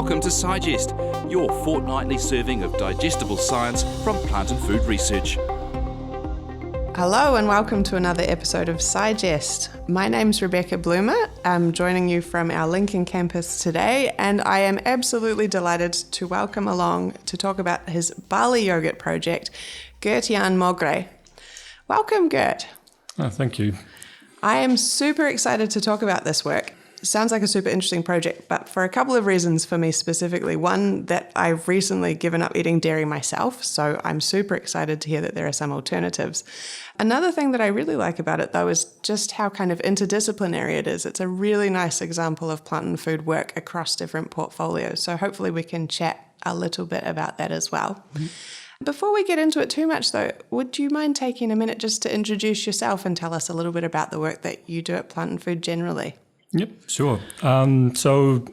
Welcome to Sigest, your fortnightly serving of digestible science from plant and food research. Hello and welcome to another episode of Sigest. My name's Rebecca Bloomer. I'm joining you from our Lincoln campus today, and I am absolutely delighted to welcome along to talk about his barley yoghurt project, Gert-Jan Moggre. Welcome, Gert. Oh, thank you. I am super excited to talk about this work. Sounds like a super interesting project, but for a couple of reasons for me specifically. One, that I've recently given up eating dairy myself, so I'm super excited to hear that there are some alternatives. Another thing that I really like about it, though, is just how kind of interdisciplinary it is. It's a really nice example of plant and food work across different portfolios, so hopefully we can chat a little bit about that as well. Mm-hmm. Before we get into it too much, though, would you mind taking a minute just to introduce yourself and tell us a little bit about the work that you do at Plant and Food generally? Yep, sure. So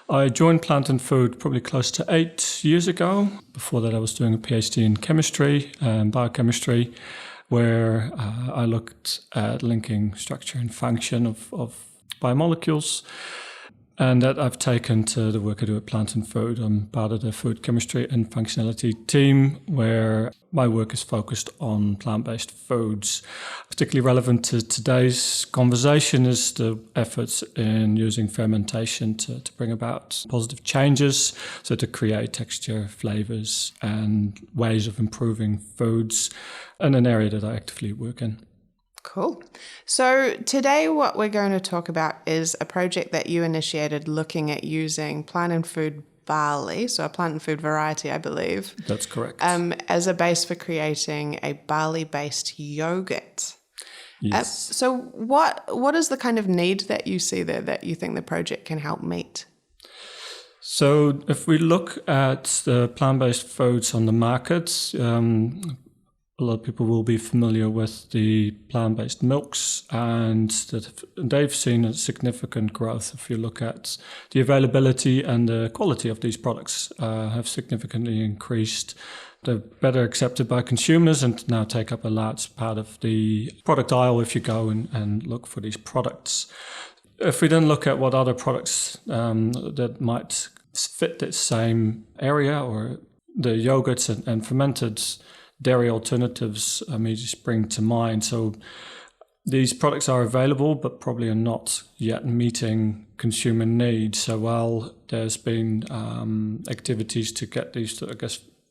I joined Plant and Food probably close to 8 years ago. Before that, I was doing a PhD in chemistry and biochemistry, where I looked at linking structure and function of biomolecules. And that I've taken to the work I do at Plant and Food. I'm part of the food chemistry and functionality team, where my work is focused on plant-based foods. Particularly relevant to today's conversation is the efforts in using fermentation to bring about positive changes, so to create texture, flavors, and ways of improving foods, and an area that I actively work in. Cool. So today what we're going to talk about is a project that you initiated looking at using plant and food barley, so a plant and food variety, I believe. That's correct. As a base for creating a barley-based yogurt. Yes. So what is the kind of need that you see there that you think the project can help meet? So if we look at the plant-based foods on the market, a lot of people will be familiar with the plant-based milks, and that they've seen a significant growth. If you look at the availability and the quality of these products, have significantly increased. They're better accepted by consumers and now take up a large part of the product aisle if you go and look for these products. If we then look at what other products that might fit this same area, or the yogurts and fermented dairy alternatives immediately spring to mind. So these products are available, but probably are not yet meeting consumer needs. So while there's been activities to get these,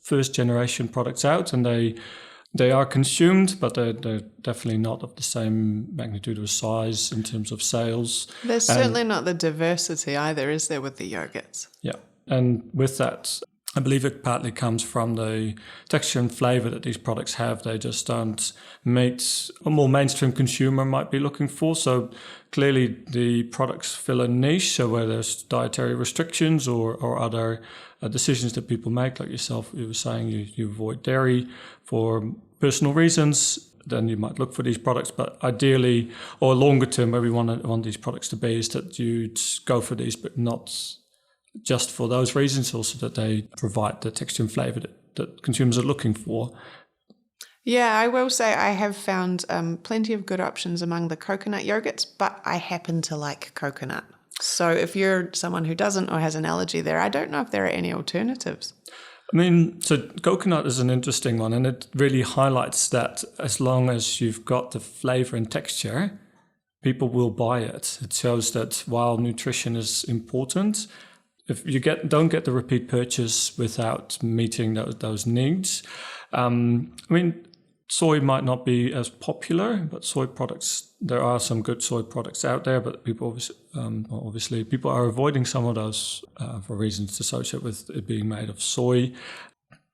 first generation products out, and they are consumed, but they're definitely not of the same magnitude or size in terms of sales. There's certainly not the diversity either, is there, with the yogurts? Yeah, and with that, I believe it partly comes from the texture and flavor that these products have. They just don't meet a more mainstream consumer might be looking for. So clearly the products fill a niche, so where there's dietary restrictions or other decisions that people make, like yourself, you were saying you avoid dairy for personal reasons, then you might look for these products. But ideally, or longer term, where we want these products to be, is that you'd go for these, but not just for those reasons, also that they provide the texture and flavor that consumers are looking for. Yeah, I will say I have found plenty of good options among the coconut yogurts, but I happen to like coconut. So if you're someone who doesn't or has an allergy there, I don't know if there are any alternatives. I mean, so coconut is an interesting one, and it really highlights that as long as you've got the flavor and texture, people will buy it. It shows that while nutrition is important, if you don't get the repeat purchase without meeting those needs. I mean, soy might not be as popular, but soy products, there are some good soy products out there, but people obviously people are avoiding some of those for reasons associated with it being made of soy.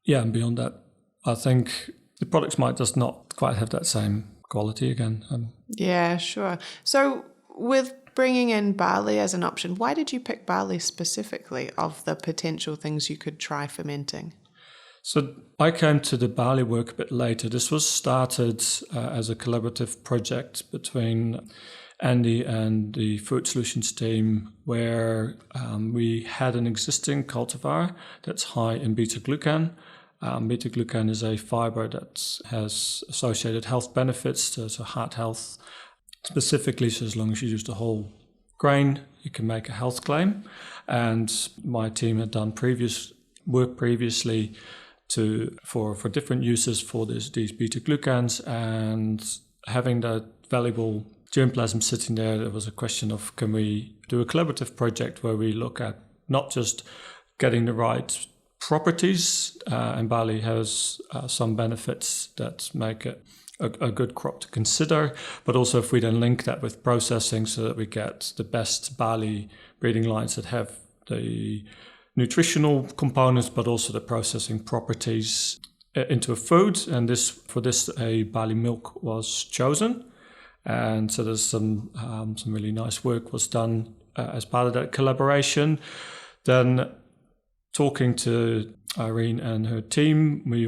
Yeah, and beyond that, I think the products might just not quite have that same quality again. Yeah, sure. So with bringing in barley as an option, why did you pick barley specifically of the potential things you could try fermenting? So I came to the barley work a bit later. This was started as a collaborative project between Andy and the Food Solutions team, where we had an existing cultivar that's high in beta-glucan. Beta-glucan is a fibre that has associated health benefits to heart health, specifically, so as long as you use the whole grain, you can make a health claim. And my team had done work previously for different uses for these beta-glucans, and having that valuable germplasm sitting there was a question of, can we do a collaborative project where we look at not just getting the right properties, and barley has some benefits that make it a good crop to consider, but also if we then link that with processing so that we get the best barley breeding lines that have the nutritional components but also the processing properties into a food. And for this a barley milk was chosen, and so there's some really nice work was done as part of that collaboration. Then talking to Irene and her team, we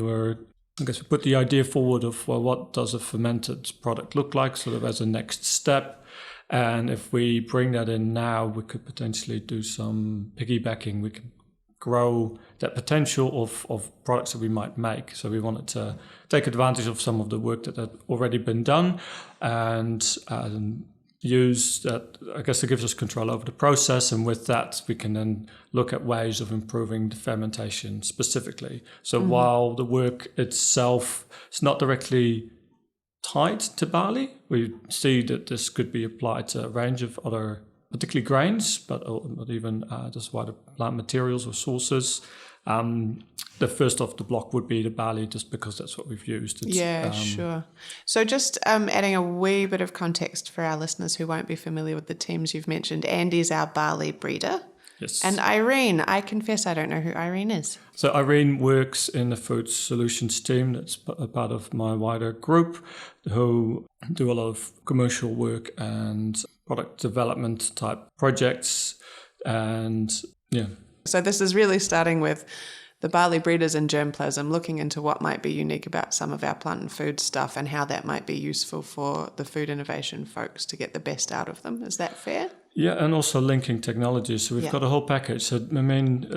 put the idea forward of, well, what does a fermented product look like, sort of as a next step. And if we bring that in now, we could potentially do some piggybacking. We can grow that potential of products that we might make. So we wanted to take advantage of some of the work that had already been done and use that. I guess it gives us control over the process, and with that we can then look at ways of improving the fermentation specifically. So while the work itself is not directly tied to barley, we see that this could be applied to a range of other, particularly grains, but even just wider plant materials or sources. The first off the block would be the barley, just because that's what we've used. Sure. So just adding a wee bit of context for our listeners who won't be familiar with the teams you've mentioned. Andy's our barley breeder. Yes. And Irene, I confess I don't know who Irene is. So Irene works in the food solutions team. That's a part of my wider group, who do a lot of commercial work and product development type projects. And yeah. So this is really starting with the barley breeders and germplasm, looking into what might be unique about some of our plant and food stuff and how that might be useful for the food innovation folks to get the best out of them. Is that fair? Yeah, and also linking technologies. So we've got a whole package. So, I mean,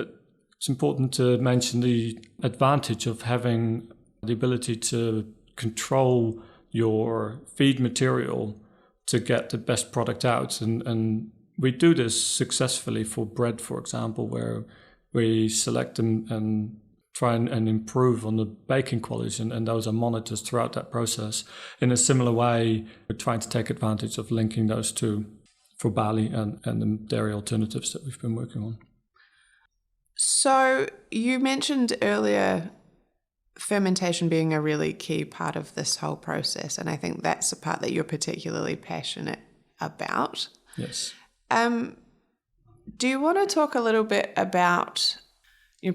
it's important to mention the advantage of having the ability to control your feed material to get the best product out. And we do this successfully for bread, for example, where we select them and try and improve on the baking qualities, and those are monitors throughout that process. In a similar way, we're trying to take advantage of linking those two for barley and the dairy alternatives that we've been working on. So you mentioned earlier fermentation being a really key part of this whole process, and I think that's the part that you're particularly passionate about. Yes. Do you want to talk a little bit about,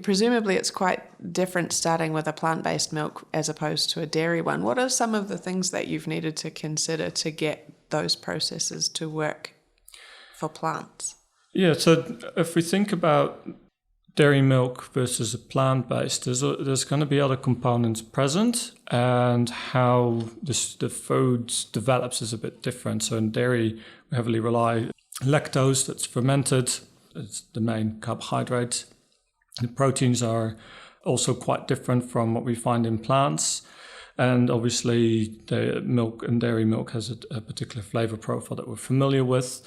presumably it's quite different starting with a plant-based milk as opposed to a dairy one. What are some of the things that you've needed to consider to get those processes to work for plants? Yeah, so if we think about dairy milk versus a plant-based, there's going to be other components present, and how the food develops is a bit different. So in dairy, we heavily rely on lactose that's fermented. It's the main carbohydrate. The proteins are also quite different from what we find in plants. And obviously, the milk and dairy milk has a particular flavor profile that we're familiar with.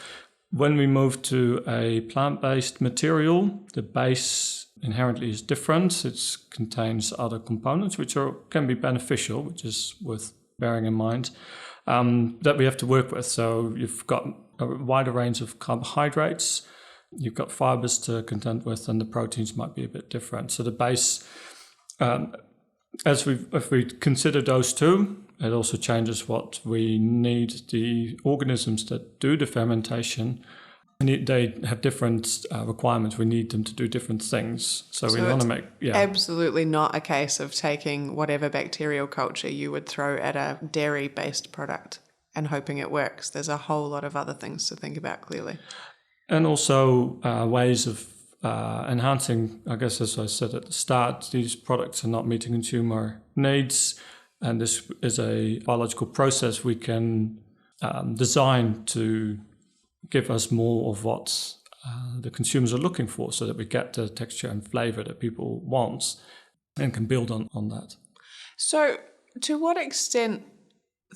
When we move to a plant-based material, the base inherently is different. It contains other components which can be beneficial, which is worth bearing in mind, that we have to work with. So you've got a wider range of carbohydrates, you've got fibers to contend with, and the proteins might be a bit different. So the base, if we consider those two, it also changes what we need. The organisms that do the fermentation, they have different requirements. We need them to do different things. So we want to make... Yeah. Absolutely not a case of taking whatever bacterial culture you would throw at a dairy-based product and hoping it works. There's a whole lot of other things to think about, clearly. And also ways of enhancing, I guess, as I said at the start, these products are not meeting consumer needs. And this is a biological process we can design to give us more of what the consumers are looking for, so that we get the texture and flavor that people want and can build on that. So to what extent,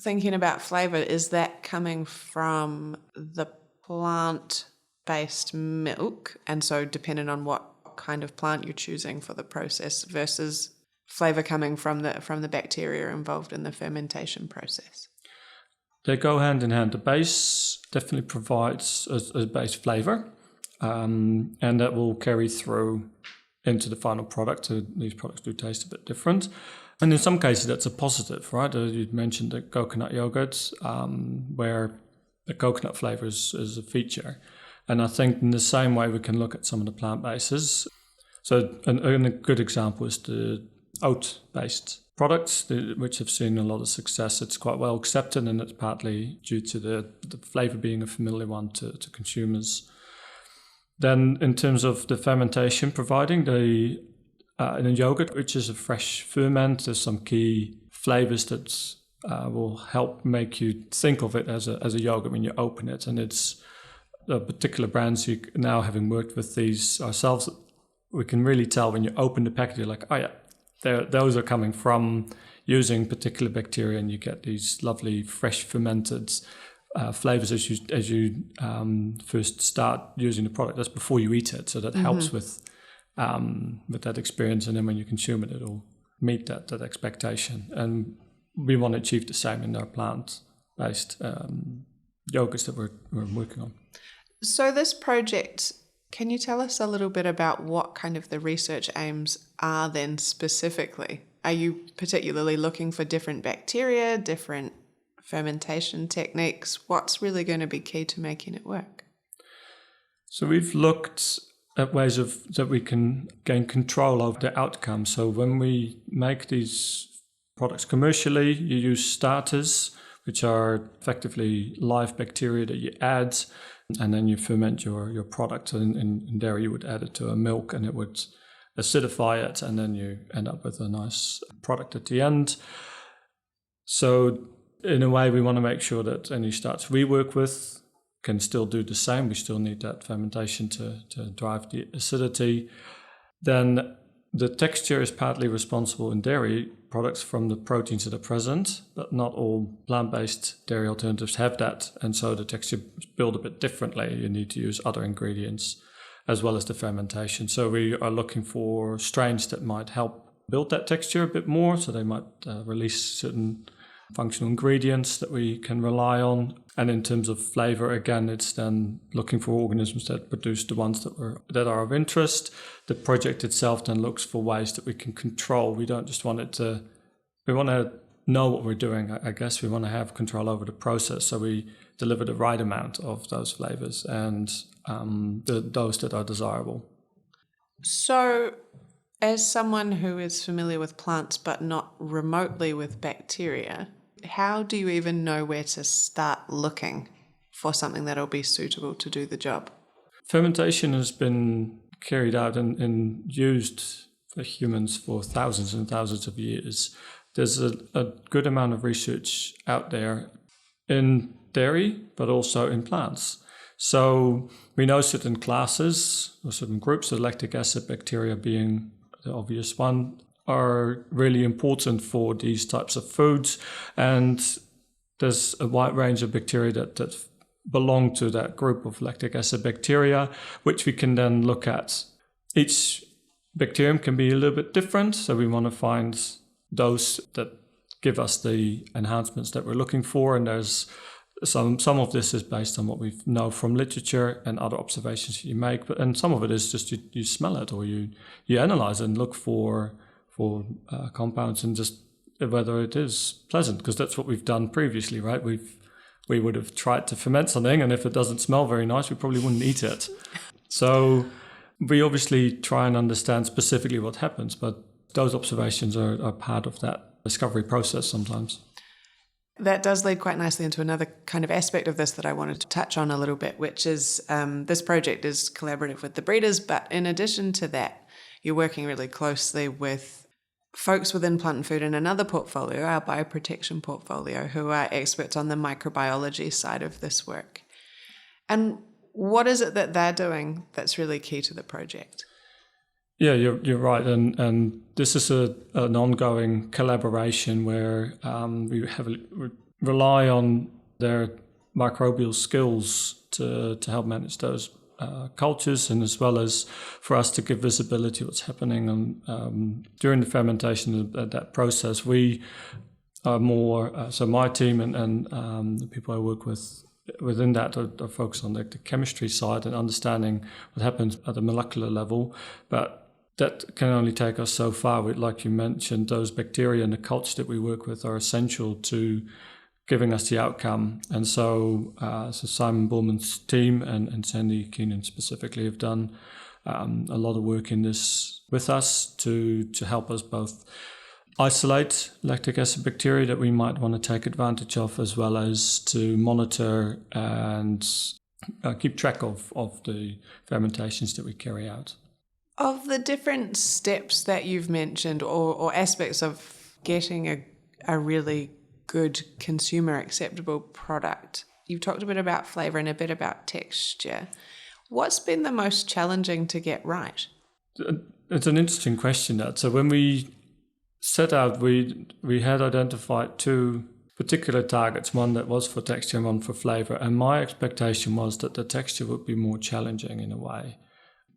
thinking about flavor, is that coming from the plant-based milk, and so dependent on what kind of plant you're choosing for the process versus flavour coming from the bacteria involved in the fermentation process? They go hand in hand. The base definitely provides a base flavour, and that will carry through into the final product. So these products do taste a bit different. And in some cases, that's a positive, right? You mentioned the coconut yogurts, where the coconut flavour is a feature. And I think in the same way, we can look at some of the plant bases. So a good example is the oat-based products, which have seen a lot of success. It's quite well accepted, and it's partly due to the flavour being a familiar one to consumers. Then in terms of the fermentation, providing in a yogurt, which is a fresh ferment, there's some key flavours that will help make you think of it as a yogurt when you open it. And it's particular brands, now having worked with these ourselves, we can really tell when you open the packet, you're like, oh yeah, those are coming from using particular bacteria, and you get these lovely fresh fermented flavors as you first start using the product. That's before you eat it, so that helps with that experience. And then when you consume it, it'll meet that expectation. And we want to achieve the same in our plant-based yogurts that we're working on. So this project, can you tell us a little bit about what kind of the research aims are then specifically? Are you particularly looking for different bacteria, different fermentation techniques? What's really going to be key to making it work? So we've looked at ways that we can gain control over the outcome. So when we make these products commercially, you use starters, which are effectively live bacteria that you add, and then you ferment your product. In dairy, you would add it to a milk, and it would acidify it, and then you end up with a nice product at the end. So in a way, we want to make sure that any starts we work with can still do the same. We still need that fermentation to drive the acidity. Then the texture is partly responsible in dairy products from the proteins that are present, but not all plant-based dairy alternatives have that. And so the texture is built a bit differently. You need to use other ingredients as well as the fermentation. So we are looking for strains that might help build that texture a bit more. So they might release certain functional ingredients that we can rely on. And in terms of flavor, again, it's then looking for organisms that produce the ones that are of interest. The project itself then looks for ways that we can control. We don't just want we want to know what we're doing, I guess. We want to have control over the process. So we deliver the right amount of those flavors and those that are desirable. So as someone who is familiar with plants but not remotely with bacteria, how do you even know where to start looking for something that'll be suitable to do the job? Fermentation has been carried out and used for humans for thousands and thousands of years. There's a good amount of research out there in dairy, but also in plants. So we know certain classes or certain groups, of lactic acid bacteria being the obvious one, are really important for these types of foods. And there's a wide range of bacteria that belong to that group of lactic acid bacteria, which we can then look at. Each bacterium can be a little bit different. So we want to find those that give us the enhancements that we're looking for. And there's some of this is based on what we know from literature and other observations you make, and some of it is just you smell it or you analyze and look for compounds and just whether it is pleasant, because that's what we've done previously, right? We would have tried to ferment something, and if it doesn't smell very nice, we probably wouldn't eat it. So we obviously try and understand specifically what happens, but those observations are part of that discovery process sometimes. That does lead quite nicely into another kind of aspect of this that I wanted to touch on a little bit, which is this project is collaborative with the breeders, but in addition to that, you're working really closely with folks within Plant and Food in another portfolio, our bioprotection portfolio, who are experts on the microbiology side of this work. And what is it that they're doing that's really key to the project? Yeah, you're right, and this is an ongoing collaboration where we rely on their microbial skills to help manage those cultures, and as well as for us to give visibility what's happening during the fermentation of that process. We are more, so my team and the people I work with within that are focused on the chemistry side and understanding what happens at the molecular level, but that can only take us so far. Like you mentioned, those bacteria and the culture that we work with are essential to giving us the outcome. And so Simon Bullman's team and Sandy Keenan specifically have done a lot of work in this with us to help us both isolate lactic acid bacteria that we might want to take advantage of, as well as to monitor and keep track of the fermentations that we carry out. Of the different steps that you've mentioned, or aspects of getting a really good consumer acceptable product, you've talked a bit about flavour and a bit about texture. What's been the most challenging to get right? It's an interesting question, that. So when we set out, we had identified two particular targets, one that was for texture and one for flavour. And my expectation was that the texture would be more challenging in a way.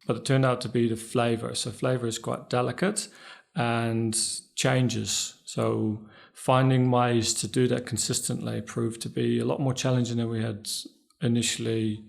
But it turned out to be the flavour. So flavour is quite delicate and changes. So finding ways to do that consistently proved to be a lot more challenging than we had initially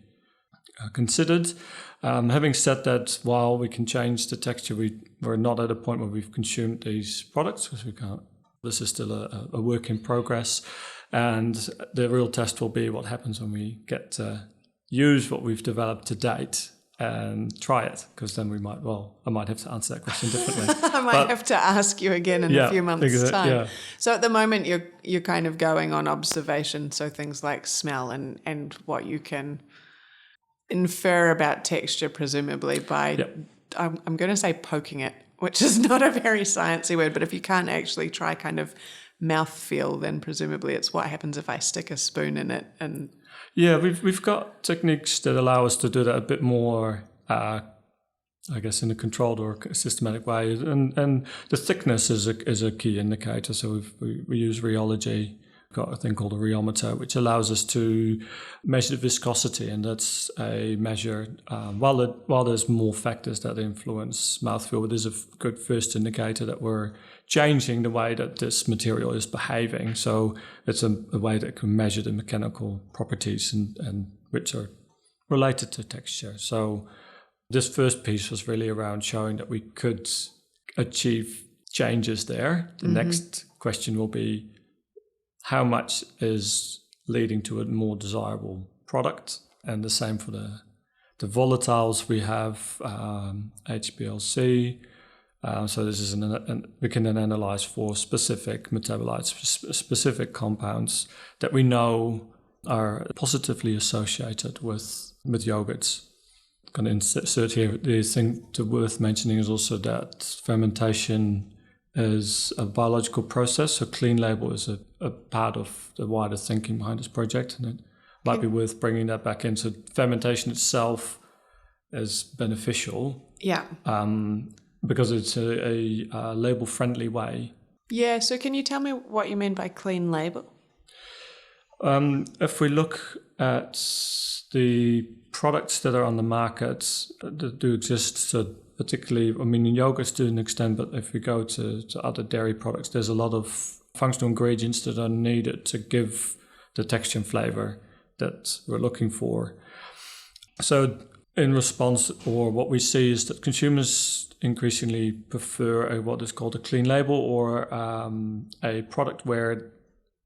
considered. Having said that, while we can change the texture, we're not at a point where we've consumed these products, because we can't. This is still a work in progress. And the real test will be what happens when we get to use what we've developed to date and try it, because then I might have to answer that question differently. I might have to ask you again in a few months' time. Yeah. So at the moment you're kind of going on observation, so things like smell and what you can infer about texture, presumably by, I'm going to say poking it, which is not a very sciencey word, but if you can't actually try kind of mouthfeel, then presumably it's what happens if I stick a spoon in it. And yeah, we've got techniques that allow us to do that a bit more, I guess, in a controlled or systematic way. And the thickness is a key indicator. So we use rheology. We've got a thing called a rheometer, which allows us to measure the viscosity, and that's a measure. While there's more factors that influence mouthfeel, it is a good first indicator that we're changing the way that this material is behaving. So it's a way that can measure the mechanical properties and which are related to texture. So this first piece was really around showing that we could achieve changes there. The next question will be, how much is leading to a more desirable product? And the same for the volatiles. We have HPLC. So this is we can then analyze for specific metabolites, specific compounds that we know are positively associated with yogurts. I'm going to insert here, the thing worth mentioning is also that fermentation is a biological process, so clean label is a part of the wider thinking behind this project, and it might be worth bringing that back in. So fermentation itself is beneficial, because it's a label-friendly way. Yeah. So can you tell me what you mean by clean label? If we look at the products that are on the market that do exist, so particularly, in yogurts to an extent, but if we go to other dairy products, there's a lot of functional ingredients that are needed to give the texture and flavor that we're looking for. So in response, or what we see is that consumers increasingly prefer what is called a clean label, or a product where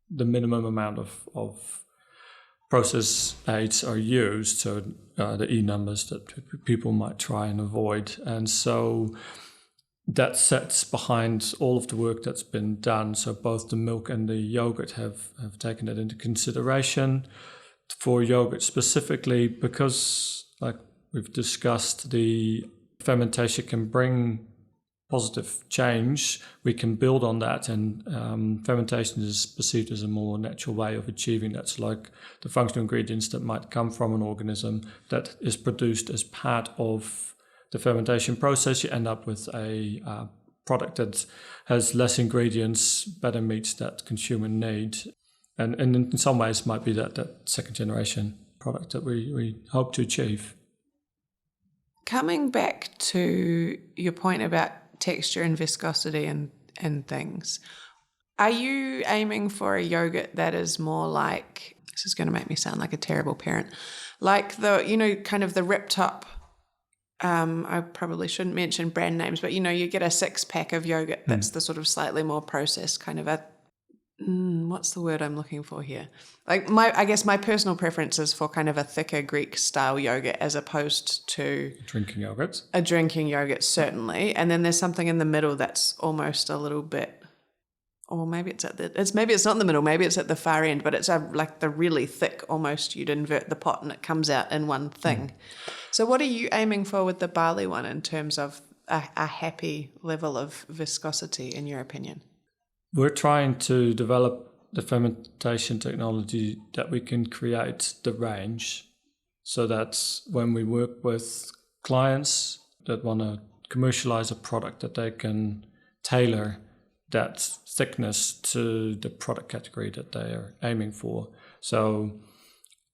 the minimum amount of process aids are used, so the E numbers that people might try and avoid. And so that sets behind all of the work that's been done. So both the milk and the yogurt have taken that into consideration. For yogurt specifically, because like we've discussed, the fermentation can bring positive change, we can build on that, and fermentation is perceived as a more natural way of achieving that. So like the functional ingredients that might come from an organism that is produced as part of the fermentation process, you end up with a product that has less ingredients, better meets that consumer need. And in some ways might be that second generation product that we hope to achieve. Coming back to your point about texture and viscosity and things, are you aiming for a yogurt that is more like, this is going to make me sound like a terrible parent, like the, kind of the Rip Top, I probably shouldn't mention brand names, but, you get a 6-pack of yogurt that's the sort of slightly more processed kind of what's the word I'm looking for here? Like I guess my personal preference is for kind of a thicker Greek style yogurt as opposed to Drinking yogurt. A drinking yogurt, certainly. And then there's something in the middle that's almost a little bit, or maybe it's maybe it's not in the middle, maybe it's at the far end, but it's like the really thick, almost you'd invert the pot and it comes out in one thing. So what are you aiming for with the barley one in terms of a happy level of viscosity, in your opinion? We're trying to develop the fermentation technology that we can create the range, so that when we work with clients that want to commercialize a product, that they can tailor that thickness to the product category that they are aiming for. So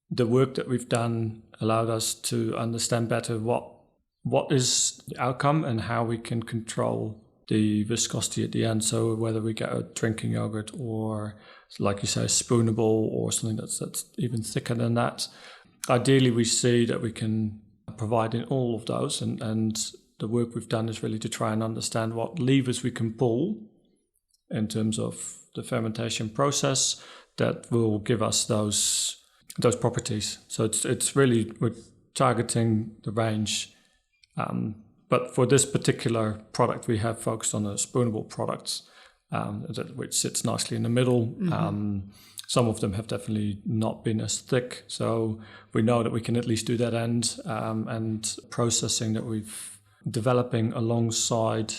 the work that we've done allowed us to understand better what is the outcome and how we can control the viscosity at the end. So whether we get a drinking yogurt or, like you say, spoonable or something that's even thicker than that. Ideally, we see that we can provide in all of those, and the work we've done is really to try and understand what levers we can pull in terms of the fermentation process that will give us those properties. So it's really, we're targeting the range. But for this particular product, we have focused on the spoonable products, which sits nicely in the middle. Some of them have definitely not been as thick. So we know that we can at least do that end, and processing that we've developing alongside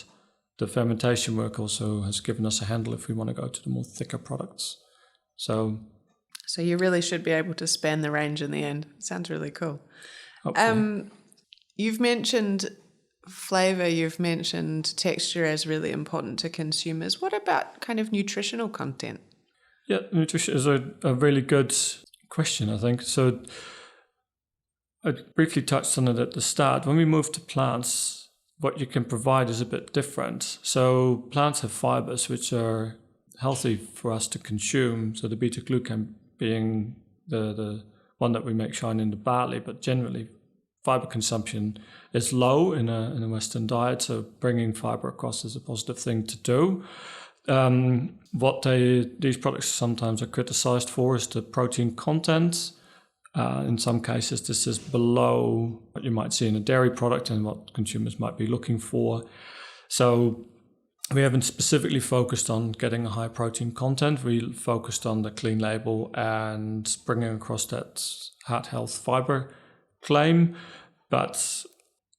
the fermentation work also has given us a handle if we want to go to the more thicker products. So you really should be able to span the range in the end. Sounds really cool. You've mentioned flavour, you've mentioned texture as really important to consumers. What about kind of nutritional content? Yeah, nutrition is a really good question, I think. So I briefly touched on it at the start. When we move to plants, what you can provide is a bit different. So plants have fibres which are healthy for us to consume. So the beta-glucan being the one that we make shine in the barley, but generally fibre consumption is low in a Western diet, so bringing fibre across is a positive thing to do. What these products sometimes are criticised for is the protein content. In some cases, this is below what you might see in a dairy product and what consumers might be looking for. So we haven't specifically focused on getting a high protein content. We focused on the clean label and bringing across that heart health fibre claim, but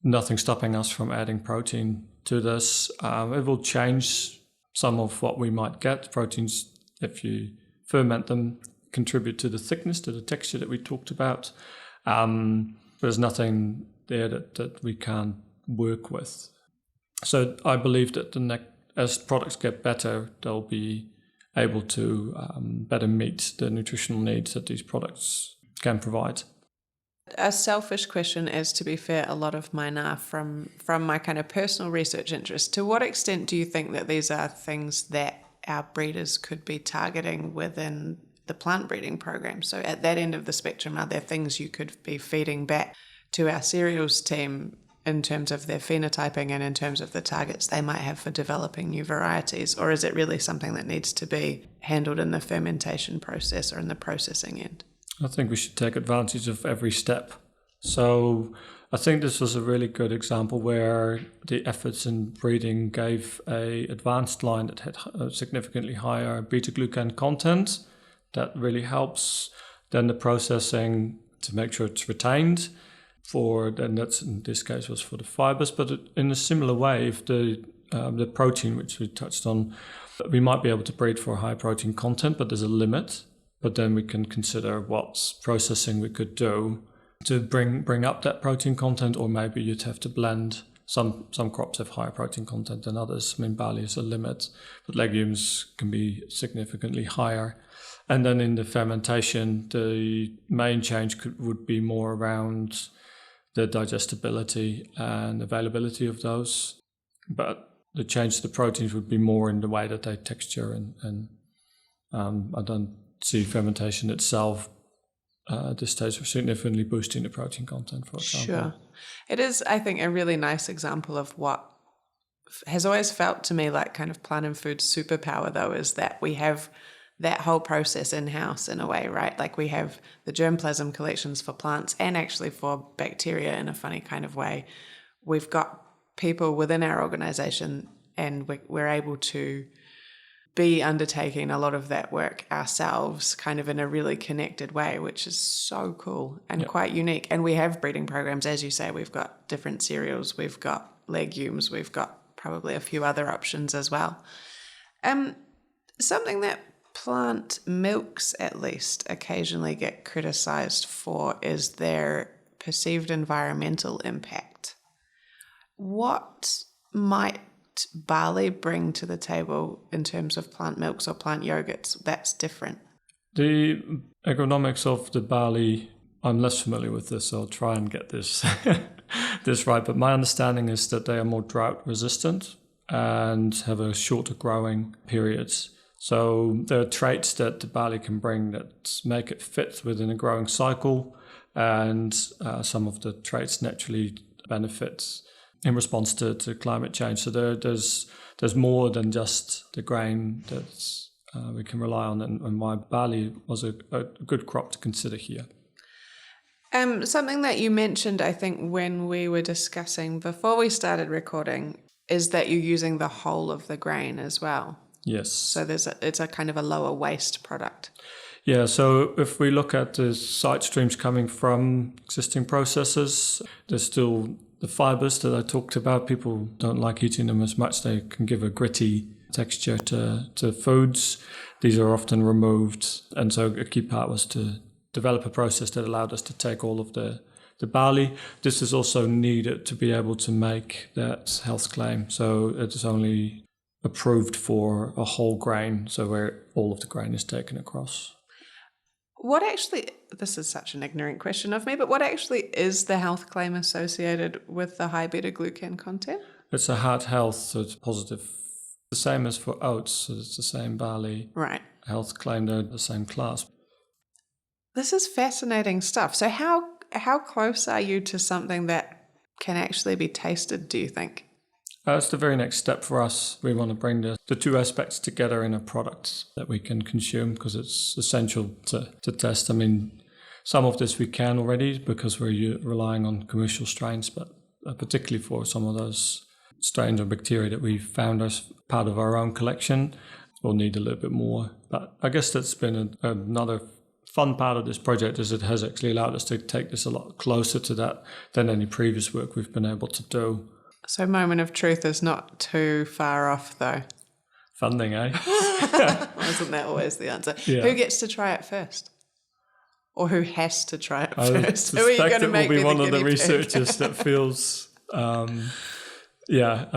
nothing stopping us from adding protein to this. It will change some of what we might get. Proteins, if you ferment them, contribute to the thickness, to the texture that we talked about. There's nothing there that we can't work with. So I believe that as products get better, they'll be able to better meet the nutritional needs that these products can provide. A selfish question, as to be fair, a lot of mine are from my kind of personal research interest. To what extent do you think that these are things that our breeders could be targeting within the plant breeding program? So at that end of the spectrum, are there things you could be feeding back to our cereals team in terms of their phenotyping and in terms of the targets they might have for developing new varieties? Or is it really something that needs to be handled in the fermentation process or in the processing end? I think we should take advantage of every step. So I think this was a really good example where the efforts in breeding gave a advanced line that had a significantly higher beta-glucan content. That really helps. Then the processing to make sure it's retained. That's in this case was for the fibers, but in a similar way, if the protein, which we touched on, we might be able to breed for a high protein content, but there's a limit. But then we can consider what processing we could do to bring up that protein content, or maybe you'd have to blend. Some crops have higher protein content than others. I mean, barley is a limit, but legumes can be significantly higher. And then in the fermentation, the main change would be more around the digestibility and availability of those. But the change to the proteins would be more in the way that they texture, and I don't see fermentation itself at this stage for significantly boosting the protein content, for example. Sure. It is, I think, a really nice example of what has always felt to me like kind of plant and food superpower, though, is that we have that whole process in-house in a way, right? Like we have the germplasm collections for plants and actually for bacteria in a funny kind of way. We've got people within our organization and we're able to be undertaking a lot of that work ourselves kind of in a really connected way, which is so cool and quite unique. And we have breeding programs, as you say. We've got different cereals, we've got legumes, we've got probably a few other options as well. Something that plant milks at least occasionally get criticized for is their perceived environmental impact. What might barley bring to the table in terms of plant milks or plant yogurts that's different? The agronomics of the barley, I'm less familiar with this, so I'll try and get this this right. But my understanding is that they are more drought resistant and have a shorter growing periods. So there are traits that the barley can bring that make it fit within a growing cycle, and some of the traits naturally benefit in response to climate change. So there's more than just the grain that we can rely on, and why barley was a good crop to consider here. Something that you mentioned, I think, when we were discussing before we started recording, is that you're using the whole of the grain as well. Yes. So it's a kind of a lower waste product. Yeah, so if we look at the side streams coming from existing processes, there's still the fibres that I talked about. People don't like eating them as much. They can give a gritty texture to foods. These are often removed. And so a key part was to develop a process that allowed us to take all of the barley. This is also needed to be able to make that health claim. So it is only approved for a whole grain, so where all of the grain is taken across. What actually, this is such an ignorant question of me, but what actually is the health claim associated with the high beta-glucan content? It's a heart health, so it's positive. The same as for oats, so it's the same barley. Right. Health claim, they're the same class. This is fascinating stuff. So how close are you to something that can actually be tasted, do you think? It's the very next step for us. We want to bring the two aspects together in a product that we can consume, because it's essential to test. I mean, some of this we can already because we're relying on commercial strains, but particularly for some of those strains or bacteria that we found as part of our own collection, we'll need a little bit more. But I guess that's been another fun part of this project, is it has actually allowed us to take this a lot closer to that than any previous work we've been able to do. So moment of truth is not too far off, though. Funding, eh? Isn't that always the answer? Yeah. Who gets to try it first? Or who has to try it I first? Who are you going to make will be one of the guinea pig? researchers that feels, I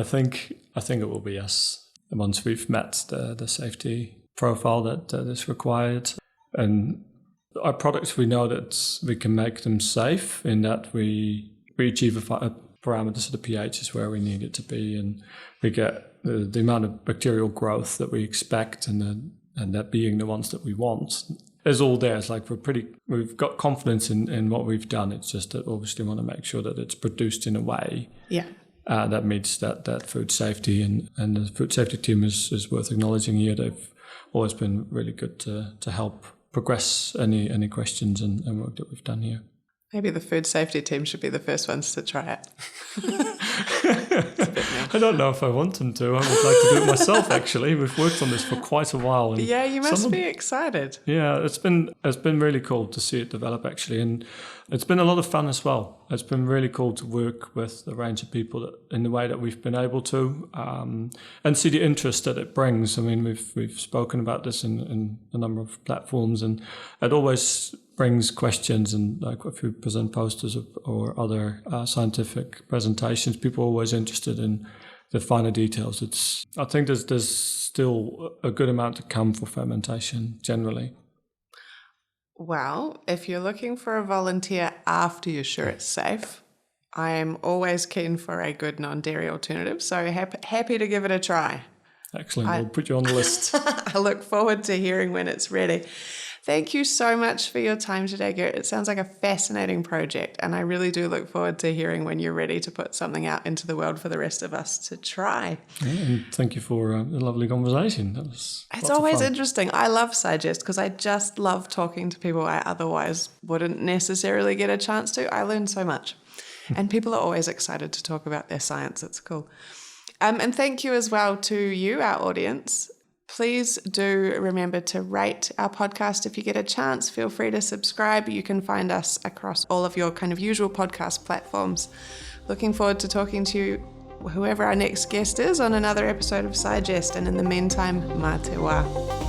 think it will be us once we've met the safety profile that is required. And our products, we know that we can make them safe in that we achieve a parameters of the pH is where we need it to be, and we get the amount of bacterial growth that we expect, and that being the ones that we want is all there. It's like we've got confidence in what we've done. It's just that obviously want to make sure that it's produced in a way that meets that food safety, and the food safety team is worth acknowledging here. They've always been really good to help progress any questions and work that we've done here. Maybe the food safety team should be the first ones to try it. I don't know if I want them to. I would like to do it myself, actually. We've worked on this for quite a while. And yeah, you must be excited. Yeah, it's been really cool to see it develop, actually. And it's been a lot of fun as well. It's been really cool to work with a range of people in the way that we've been able to, and see the interest that it brings. I mean, we've spoken about this in a number of platforms, and it always brings questions. And like if you present posters or other scientific presentations, people are always interested in the finer details. I think there's still a good amount to come for fermentation generally. Well, if you're looking for a volunteer after you're sure it's safe, I am always keen for a good non-dairy alternative, so happy to give it a try. Excellent. We'll put you on the list. I look forward to hearing when it's ready. Thank you so much for your time today, Gert. It sounds like a fascinating project, and I really do look forward to hearing when you're ready to put something out into the world for the rest of us to try. Yeah, and thank you for a lovely conversation. That was It's always interesting. I love Sigest because I just love talking to people I otherwise wouldn't necessarily get a chance to. I learn so much. And people are always excited to talk about their science. It's cool. And thank you as well to you, our audience. Please do remember to rate our podcast if you get a chance. Feel free to subscribe. You can find us across all of your kind of usual podcast platforms. Looking forward to talking to you, whoever our next guest is, on another episode of Sigest. And in the meantime, mā te wā.